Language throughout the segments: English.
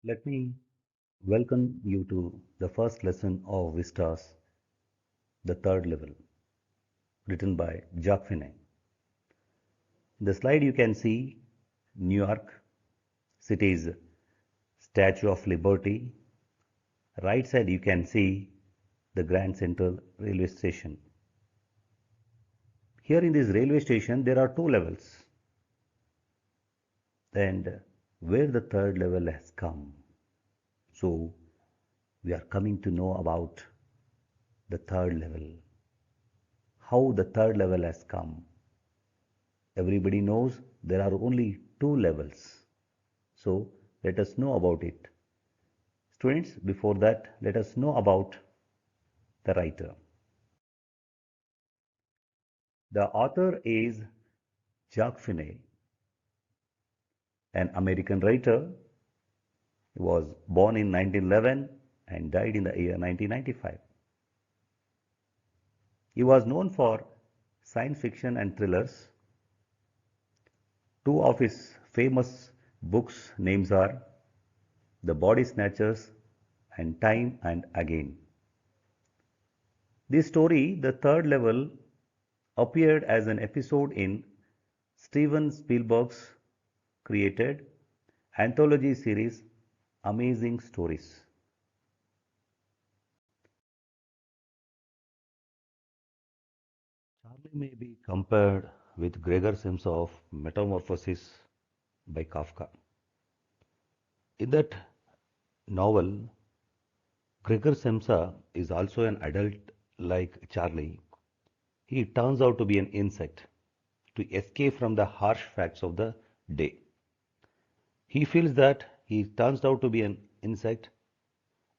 Let me welcome you to the first lesson of Vistas, the third level, written by Jacques Finet. In the slide you can see New York City's Statue of Liberty. Right side you can see the Grand Central Railway Station. Here in this railway station there are two levels, and where the third level has come. So we are coming to know about the third level, how the third level has come. Everybody knows there are only two levels. So let us know about it. Students, before that, let us know about the writer. The author is Jacques Finet, an American writer. He was born in 1911 and died in the year 1995. He was known for science fiction and thrillers. Two of his famous books names are The Body Snatchers and Time and Again. This story, The Third Level, appeared as an episode in Steven Spielberg's created anthology series Amazing Stories. Charlie may be compared with Gregor Samsa's Metamorphosis by Kafka. In that novel, Gregor Samsa is also an adult like Charlie. He turns out to be an insect to escape from the harsh facts of the day. He feels that he turns out to be an insect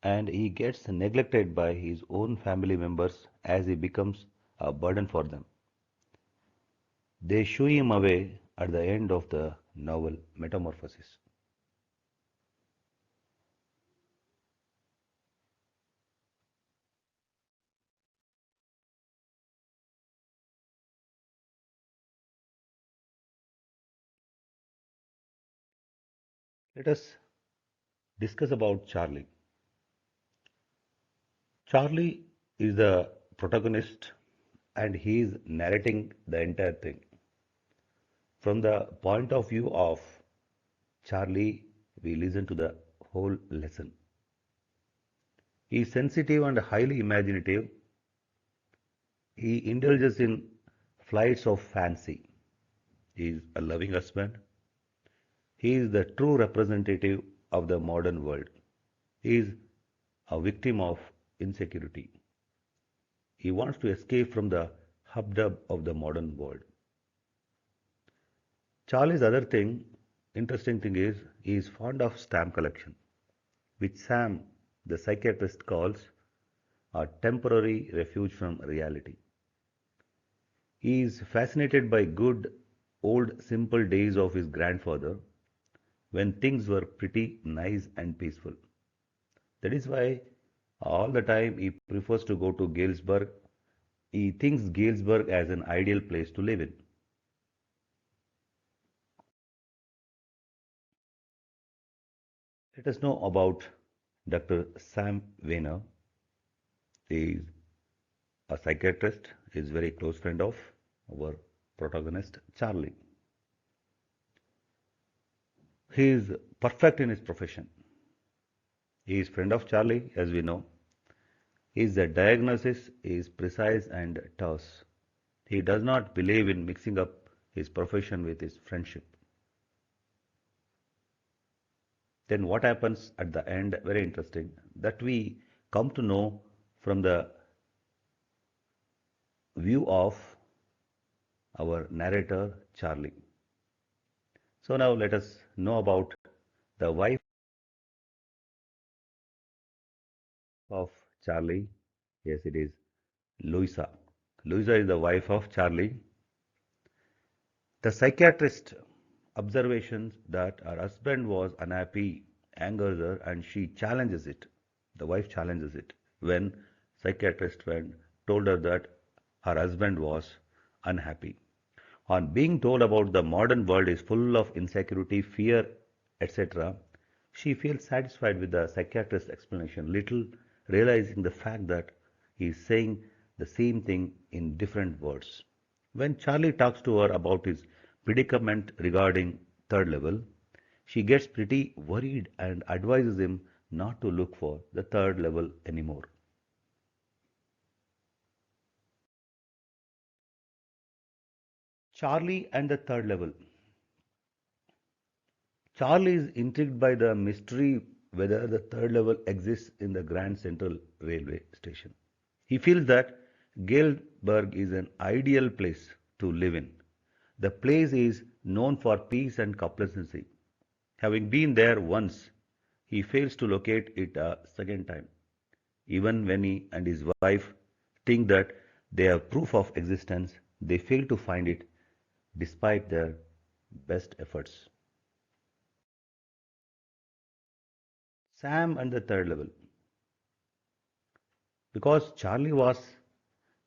and he gets neglected by his own family members as he becomes a burden for them. They shoo him away at the end of the novel Metamorphosis. Let us discuss about Charlie. Charlie is the protagonist and he is narrating the entire thing. From the point of view of Charlie, we listen to the whole lesson. He is sensitive and highly imaginative. He indulges in flights of fancy. He is a loving husband. He is the true representative of the modern world. He is a victim of insecurity. He wants to escape from the hubdub of the modern world. Charlie's interesting thing is, he is fond of stamp collection, which Sam, the psychiatrist, calls a temporary refuge from reality. He is fascinated by good, old, simple days of his grandfather when things were pretty nice and peaceful. That is why all the time he prefers to go to Galesburg. He thinks Galesburg as an ideal place to live in. Let us know about Dr. Sam Weiner. He is a psychiatrist, he is a very close friend of our protagonist Charlie. He is perfect in his profession. He is friend of Charlie, as we know. His diagnosis is precise and terse. He does not believe in mixing up his profession with his friendship. Then what happens at the end? Very interesting. That we come to know from the view of our narrator Charlie. So now let us know about the wife of Charlie. Yes, it is Louisa. Louisa is the wife of Charlie. The psychiatrist observations that her husband was unhappy angers her and she challenges it. The wife challenges it when psychiatrist friend told her that her husband was unhappy. On being told about the modern world is full of insecurity, fear, etc., She feels satisfied with the psychiatrist's explanation, little realizing the fact that he is saying the same thing in different words. When Charlie talks to her about his predicament regarding third level, she gets pretty worried and advises him not to look for the third level anymore. Charlie and the third level. Charlie is intrigued by the mystery whether the third level exists in the Grand Central Railway Station. He feels that Galesburg is an ideal place to live in. The place is known for peace and complacency. Having been there once, he fails to locate it a second time. Even when he and his wife think that they have proof of existence, they fail to find it despite their best efforts. Sam and the third level. Because Charlie was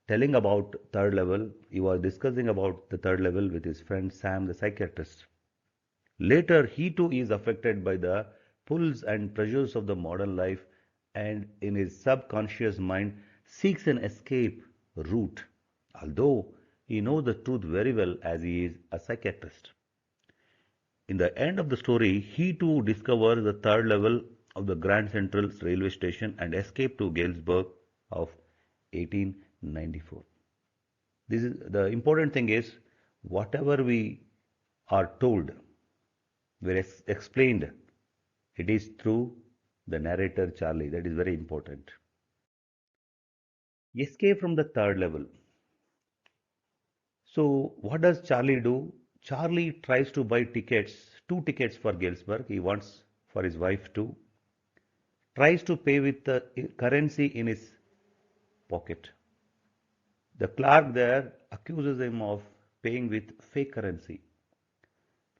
telling about third level, he was discussing about the third level with his friend Sam, the psychiatrist. Later, he too is affected by the pulls and pressures of the modern life and in his subconscious mind seeks an escape route, although he knows the truth very well as he is a psychiatrist. In the end of the story, he too discovers the third level of the Grand Central Railway Station and escapes to Galesburg of 1894. This is the important thing is whatever we are told, we're explained, it is through the narrator Charlie. That is very important. Escape from the third level. So what does Charlie do? Charlie tries to buy tickets, two tickets for Galesburg. He wants for his wife too. Tries to pay with the currency in his pocket. The clerk there accuses him of paying with fake currency.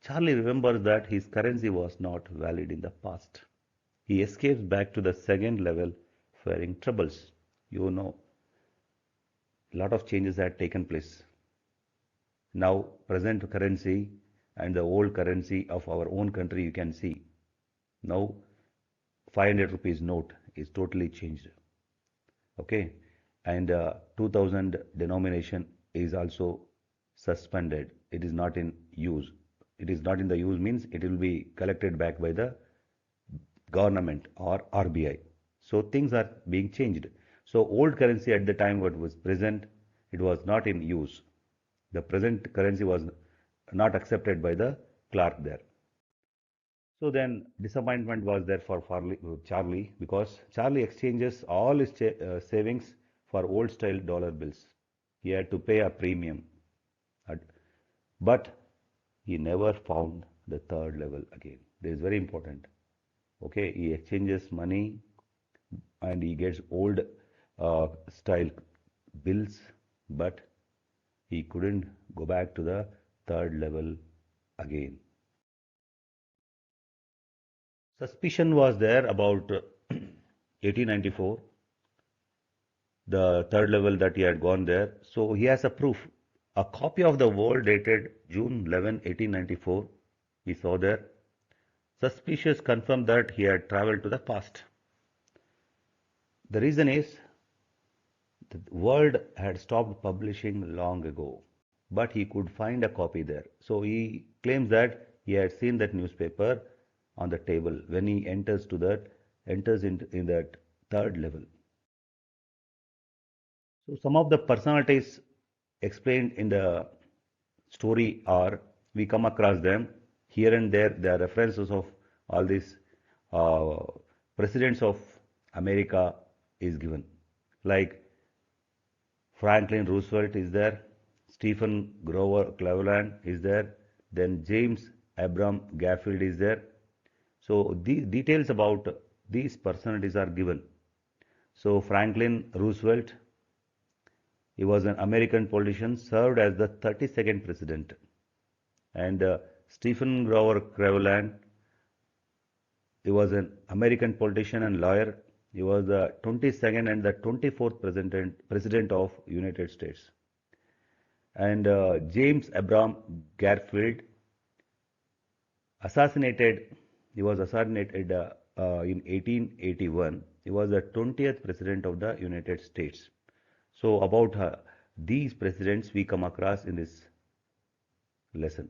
Charlie remembers that his currency was not valid in the past. He escapes back to the second level, fearing troubles. You know, a lot of changes had taken place. Now, present currency and the old currency of our own country, you can see. Now, 500 rupees note is totally changed. Okay, and 2000 denomination is also suspended. It is not in use. It is not in the use means it will be collected back by the government or RBI. So things are being changed. So old currency at the time what was present, it was not in use. The present currency was not accepted by the clerk there. So then disappointment was there for Charlie because Charlie exchanges all his savings for old style dollar bills. He had to pay a premium. But he never found the third level again. This is very important. Okay, he exchanges money and he gets old style bills, but he couldn't go back to the third level again. Suspicion was there about 1894, the third level that he had gone there. So he has a proof. A copy of the world dated June 11, 1894, he saw there. Suspicious confirmed that he had traveled to the past. The reason is the world had stopped publishing long ago, but he could find a copy there. So he claims that he had seen that newspaper on the table when he enters in that third level. So some of the personalities explained in the story are we come across them here and there. There are references of all these uh, presidents of America is given, like Franklin Roosevelt is there, Stephen Grover Cleveland is there, then James Abram Garfield is there. So the details about these personalities are given. So Franklin Roosevelt, he was an American politician, served as the 32nd president. And Stephen Grover Cleveland, he was an American politician and lawyer. He was the 22nd and the 24th president of United States. And James Abram Garfield assassinated He was assassinated in 1881. He was the 20th president of the United States. So about these presidents we come across in this lesson.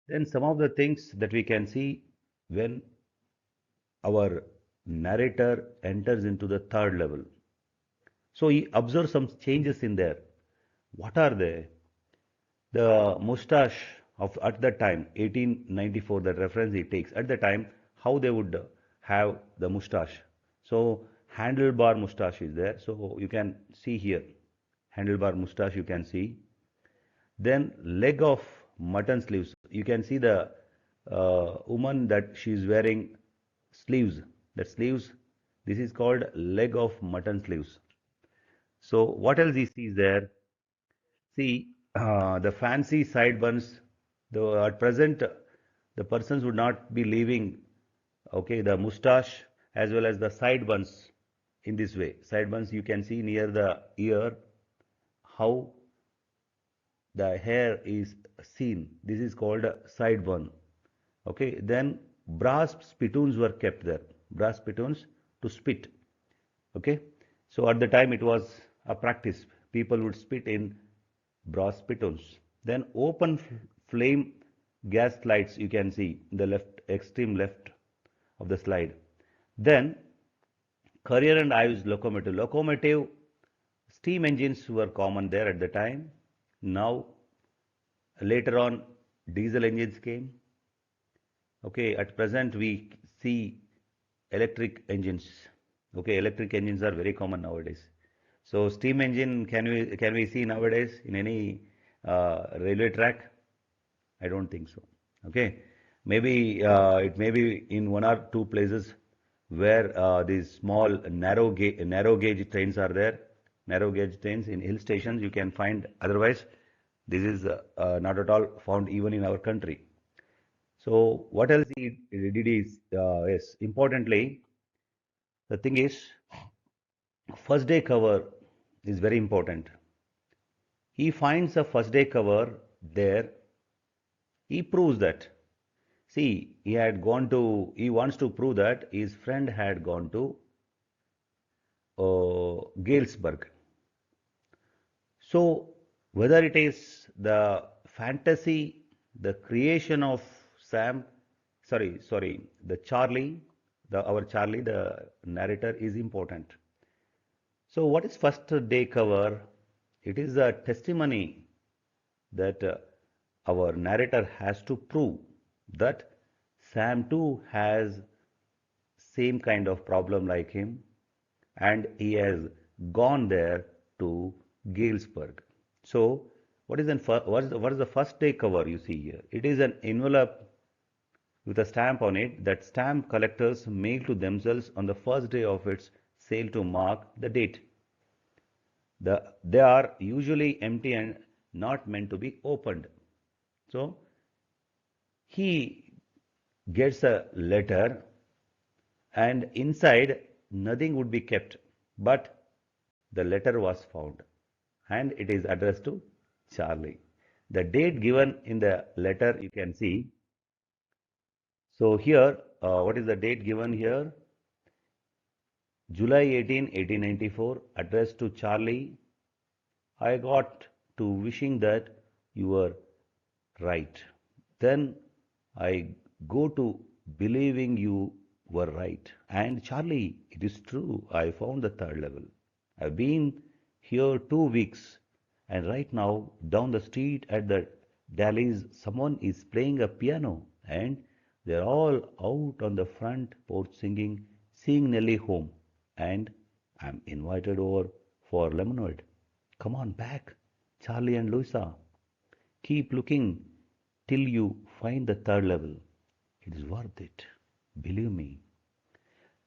Then some of the things that we can see when our narrator enters into the third level. So he observes some changes in there. What are they? The mustache of at that time, 1894, the reference he takes at the time, how they would have the mustache. So handlebar mustache is there. So you can see here, handlebar mustache you can see. Then leg of mutton sleeves. You can see the woman that she is wearing sleeves. That sleeves, this is called leg of mutton sleeves. So what else he sees there? See, the fancy sideburns, though at present the persons would not be leaving, okay, the mustache as well as the sideburns in this way. Sideburns you can see near the ear, how the hair is seen. This is called a sideburn. Okay, then brass spittoons were kept there. Brass spittoons to spit. Okay, so at the time it was a practice. People would spit in brass spittoons. Then open flame gas lights you can see in the left, extreme left of the slide. Then Courier and Ives locomotive. Locomotive steam engines were common there at the time. Now later on diesel engines came. Okay, at present we see electric engines. Okay, electric engines are very common nowadays. So steam engine can we see nowadays in any railway track? I don't think so. Okay, maybe it may be in one or two places where these small narrow gauge trains are there. Narrow gauge trains in hill stations you can find. Otherwise, this is not at all found even in our country. So what else he did is yes, importantly, the thing is first day cover is very important. He finds a first day cover there. He proves that. See, he wants to prove that his friend had gone to Galesburg. So, whether it is the fantasy, the creation of Sam, the Charlie, our Charlie, the narrator is important. So, what is first day cover? It is a testimony that our narrator has to prove that Sam too has same kind of problem like him and he has gone there to Galesburg. So what is the first day cover you see here? It is an envelope with a stamp on it that stamp collectors mail to themselves on the first day of its sale to mark the date. They are usually empty and not meant to be opened. So he gets a letter and inside nothing would be kept, but the letter was found and it is addressed to Charlie. The date given in the letter you can see. So here, what is the date given here? July 18, 1894, addressed to Charlie. I got to wishing that you were right. Then I go to believing you were right. And Charlie, it is true, I found the third level. I've been here 2 weeks, and right now, down the street at the Dallies, someone is playing a piano, and they're all out on the front porch singing, seeing Nellie home. And I'm invited over for lemonade. Come on back, Charlie and Louisa. Keep looking till you find the third level. It is worth it. Believe me.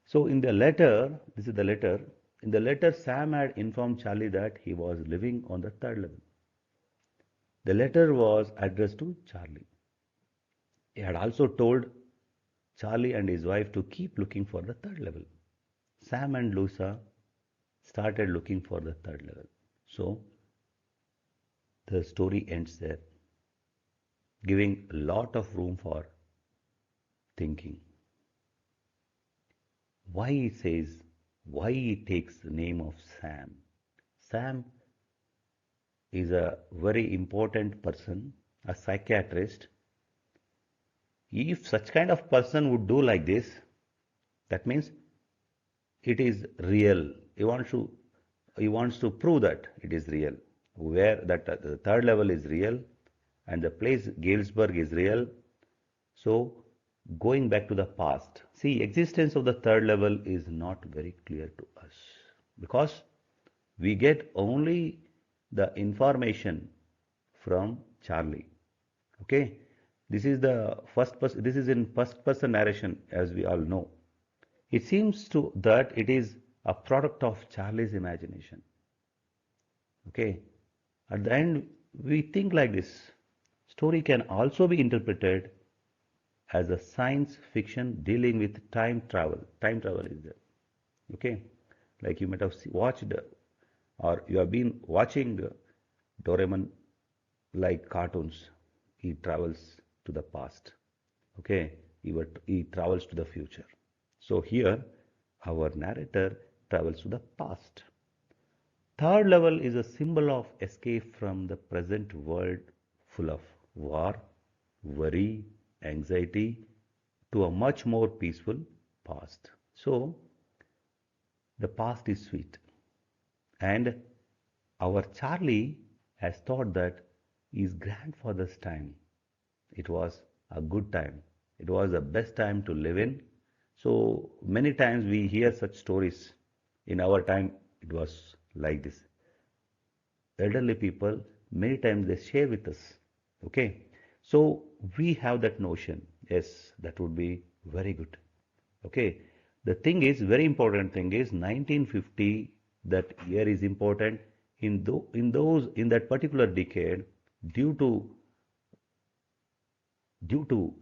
So in the letter, this is the letter. In the letter, Sam had informed Charlie that he was living on the third level. The letter was addressed to Charlie. He had also told Charlie and his wife to keep looking for the third level. Sam and Lusa started looking for the third level. So the story ends there, giving a lot of room for thinking. Why he says, why he takes the name of Sam. Sam is a very important person, a psychiatrist. If such kind of person would do like this, that means it is real. He wants to prove that it is real. Where that the third level is real and the place Galesburg is real. So going back to the past, see, existence of the third level is not very clear to us because we get only the information from Charlie. Okay, this is the first person. This is in first person narration, as we all know. It seems to that it is a product of Charlie's imagination. Okay, at the end we think like this. Story can also be interpreted as a science fiction dealing with time travel. Time travel is there. Okay, like you might have watched or you have been watching Doraemon like cartoons. He travels to the past. Okay, he travels to the future. So here, our narrator travels to the past. Third level is a symbol of escape from the present world full of war, worry, anxiety to a much more peaceful past. So, the past is sweet. And our Charlie has thought that his grandfather's time, it was a good time. It was the best time to live in. So many times we hear such stories. In our time, it was like this. Elderly people, many times they share with us. Okay. So we have that notion. Yes, that would be very good. Okay. The thing is, very important thing is 1950, that year is important. In that particular decade, due to due to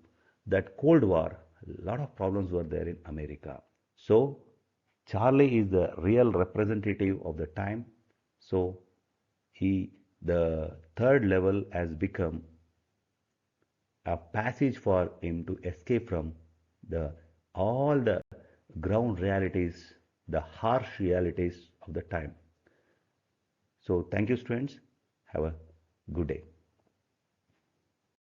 that Cold War, a lot of problems were there in America. So Charlie is the real representative of the time. So he, the third level has become a passage for him to escape from the all the ground realities, the harsh realities of the time. So thank you, students. Have a good day.